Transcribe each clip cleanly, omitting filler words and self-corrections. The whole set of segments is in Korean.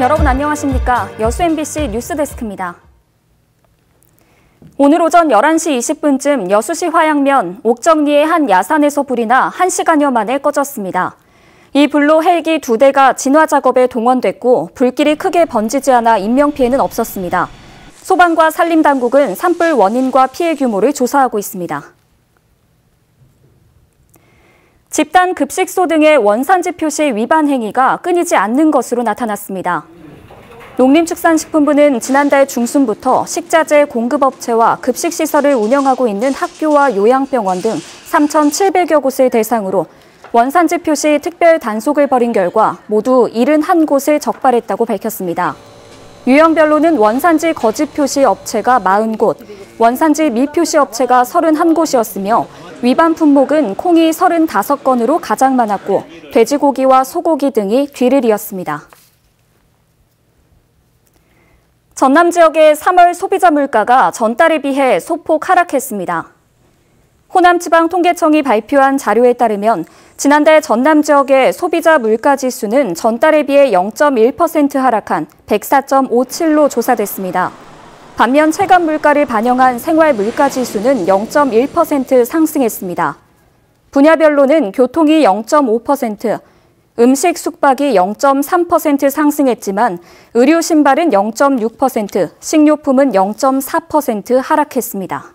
여러분 안녕하십니까? 여수 MBC 뉴스데스크입니다. 오늘 오전 11시 20분쯤 여수시 화양면 옥정리의 한 야산에서 불이 나 1시간여 만에 꺼졌습니다. 이 불로 헬기 2대가 진화 작업에 동원됐고 불길이 크게 번지지 않아 인명피해는 없었습니다. 소방과 산림당국은 산불 원인과 피해 규모를 조사하고 있습니다. 집단 급식소 등의 원산지 표시 위반 행위가 끊이지 않는 것으로 나타났습니다. 농림축산식품부는 지난달 중순부터 식자재 공급업체와 급식시설을 운영하고 있는 학교와 요양병원 등 3,700여 곳을 대상으로 원산지 표시 특별 단속을 벌인 결과 모두 71곳을 적발했다고 밝혔습니다. 유형별로는 원산지 거짓 표시 업체가 40곳, 원산지 미표시 업체가 31곳이었으며 위반 품목은 콩이 35건으로 가장 많았고 돼지고기와 소고기 등이 뒤를 이었습니다. 전남 지역의 3월 소비자 물가가 전달에 비해 소폭 하락했습니다. 호남지방통계청이 발표한 자료에 따르면 지난달 전남 지역의 소비자 물가 지수는 전달에 비해 0.1% 하락한 104.57로 조사됐습니다. 반면 체감 물가를 반영한 생활 물가 지수는 0.1% 상승했습니다. 분야별로는 교통이 0.5%, 음식 숙박이 0.3% 상승했지만 의류 신발은 0.6%, 식료품은 0.4% 하락했습니다.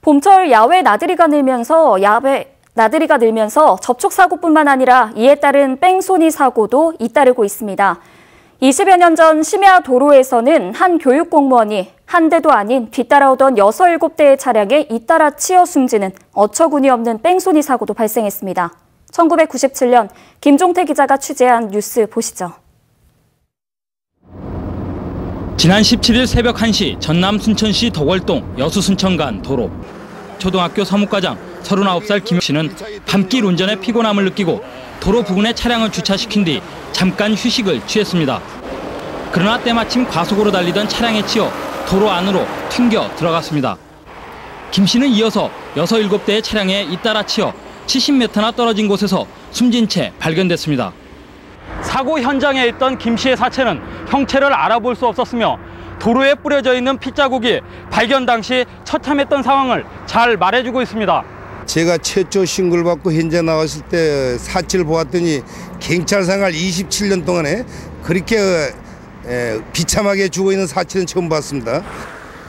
봄철 야외 나들이가 늘면서 접촉 사고뿐만 아니라 이에 따른 뺑소니 사고도 잇따르고 있습니다. 20여 년 전 심야 도로에서는 한 교육 공무원이 한 대도 아닌 뒤따라오던 6, 7대의 차량에 잇따라 치여 숨지는 어처구니 없는 뺑소니 사고도 발생했습니다. 1997년 김종태 기자가 취재한 뉴스 보시죠. 지난 17일 새벽 1시 전남 순천시 덕월동 여수 순천 간 도로. 초등학교 사무과장 39살 김 씨는 밤길 운전에 피곤함을 느끼고 도로 부근에 차량을 주차시킨 뒤 잠깐 휴식을 취했습니다. 그러나 때마침 과속으로 달리던 차량에 치여 도로 안으로 튕겨 들어갔습니다. 김 씨는 이어서 6, 7대의 차량에 잇따라 치여 70m나 떨어진 곳에서 숨진 채 발견됐습니다. 사고 현장에 있던 김 씨의 사체는 형체를 알아볼 수 없었으며 도로에 뿌려져 있는 핏자국이 발견 당시 처참했던 상황을 잘 말해주고 있습니다. 제가 최초 신고를 받고 현장 나왔을 때 사체를 보았더니 경찰 생활 27년 동안에 그렇게 비참하게 죽어있는 사체는 처음 봤습니다.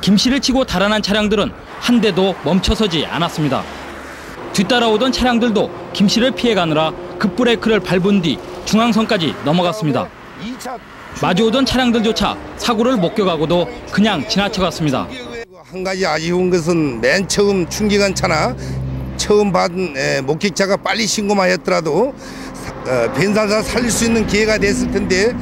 김 씨를 치고 달아난 차량들은 한 대도 멈춰서지 않았습니다. 뒤따라오던 차량들도 김 씨를 피해가느라 급브레이크를 밟은 뒤 중앙선까지 넘어갔습니다. 마주오던 차량들조차 사고를 목격하고도 그냥 지나쳐갔습니다. 한 가지 아쉬운 것은 맨 처음 충격한 차나 처음 받은 목격자가 빨리 신고만 했더라도 변산사 살릴 수 있는 기회가 됐을 텐데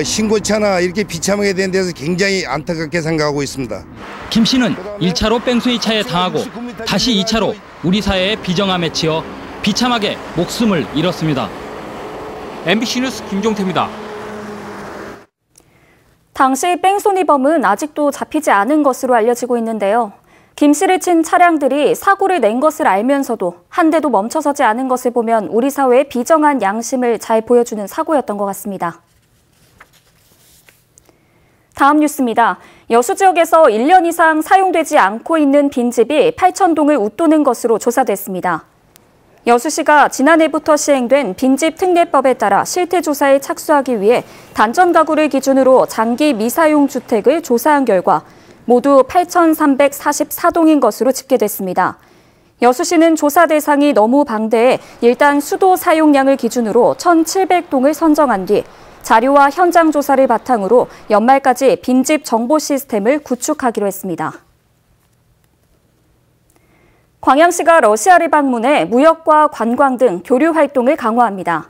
신고차나 이렇게 비참하게 된 데서 굉장히 안타깝게 생각하고 있습니다. 김 씨는 1차로 뺑소니 차에 당하고 다시 2차로 우리 사회의 비정함에 치여 비참하게 목숨을 잃었습니다. MBC 뉴스 김종태입니다. 당시 뺑소니범은 아직도 잡히지 않은 것으로 알려지고 있는데요. 김 씨를 친 차량들이 사고를 낸 것을 알면서도 한 대도 멈춰서지 않은 것을 보면 우리 사회의 비정한 양심을 잘 보여주는 사고였던 것 같습니다. 다음 뉴스입니다. 여수 지역에서 1년 이상 사용되지 않고 있는 빈집이 8,000동을 웃도는 것으로 조사됐습니다. 여수시가 지난해부터 시행된 빈집 특례법에 따라 실태조사에 착수하기 위해 단전 가구를 기준으로 장기 미사용 주택을 조사한 결과 모두 8,344동인 것으로 집계됐습니다. 여수시는 조사 대상이 너무 방대해 일단 수도 사용량을 기준으로 1,700동을 선정한 뒤 자료와 현장 조사를 바탕으로 연말까지 빈집 정보 시스템을 구축하기로 했습니다. 광양시가 러시아를 방문해 무역과 관광 등 교류 활동을 강화합니다.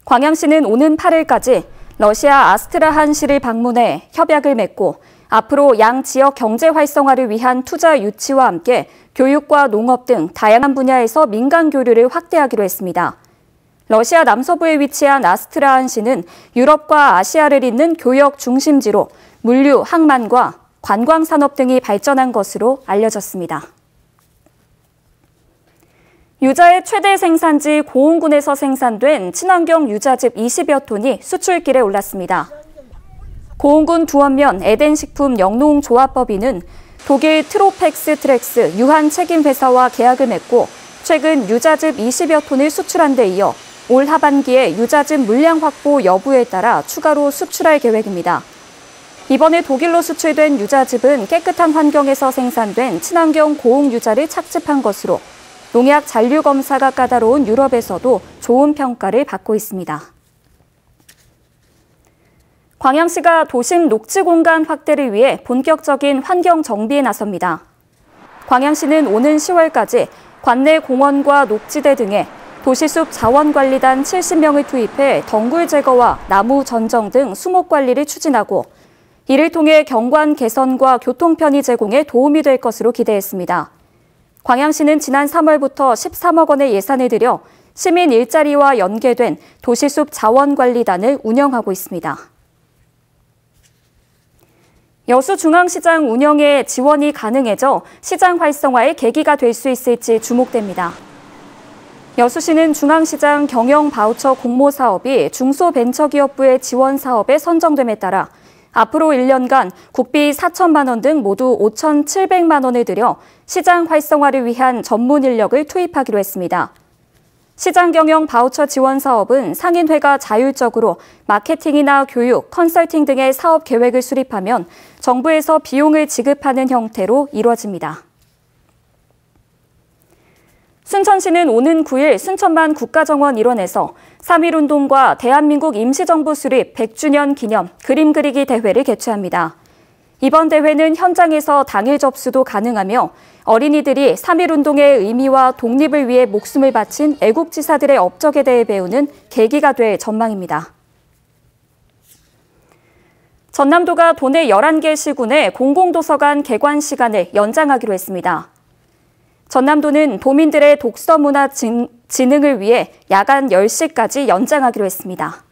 광양시는 오는 8일까지 러시아 아스트라한시를 방문해 협약을 맺고 앞으로 양 지역 경제 활성화를 위한 투자 유치와 함께 교육과 농업 등 다양한 분야에서 민간 교류를 확대하기로 했습니다. 러시아 남서부에 위치한 아스트라한시는 유럽과 아시아를 잇는 교역 중심지로 물류, 항만과 관광산업 등이 발전한 것으로 알려졌습니다. 유자의 최대 생산지 고흥군에서 생산된 친환경 유자즙 20여 톤이 수출길에 올랐습니다. 고흥군 두원면 에덴식품 영농조합법인은 독일 트로펙스 트렉스 유한 책임회사와 계약을 맺고 최근 유자즙 20여 톤을 수출한 데 이어 올 하반기에 유자즙 물량 확보 여부에 따라 추가로 수출할 계획입니다. 이번에 독일로 수출된 유자즙은 깨끗한 환경에서 생산된 친환경 고흥 유자를 착즙한 것으로 농약 잔류 검사가 까다로운 유럽에서도 좋은 평가를 받고 있습니다. 광양시가 도심 녹지 공간 확대를 위해 본격적인 환경 정비에 나섭니다. 광양시는 오는 10월까지 관내 공원과 녹지대 등에 도시숲 자원관리단 70명을 투입해 덩굴 제거와 나무 전정 등 수목 관리를 추진하고 이를 통해 경관 개선과 교통 편의 제공에 도움이 될 것으로 기대했습니다. 광양시는 지난 3월부터 13억 원의 예산을 들여 시민 일자리와 연계된 도시숲 자원관리단을 운영하고 있습니다. 여수중앙시장 운영에 지원이 가능해져 시장 활성화의 계기가 될 수 있을지 주목됩니다. 여수시는 중앙시장 경영 바우처 공모 사업이 중소벤처기업부의 지원 사업에 선정됨에 따라 앞으로 1년간 국비 4천만 원 등 모두 5,700만 원을 들여 시장 활성화를 위한 전문 인력을 투입하기로 했습니다. 시장 경영 바우처 지원 사업은 상인회가 자율적으로 마케팅이나 교육, 컨설팅 등의 사업 계획을 수립하면 정부에서 비용을 지급하는 형태로 이루어집니다. 순천시는 오는 9일 순천만 국가정원 일원에서 3.1운동과 대한민국 임시정부 수립 100주년 기념 그림 그리기 대회를 개최합니다. 이번 대회는 현장에서 당일 접수도 가능하며 어린이들이 3.1운동의 의미와 독립을 위해 목숨을 바친 애국지사들의 업적에 대해 배우는 계기가 될 전망입니다. 전남도가 도내 11개 시군의 공공도서관 개관 시간을 연장하기로 했습니다. 전남도는 도민들의 독서 문화 진흥을 위해 야간 10시까지 연장하기로 했습니다.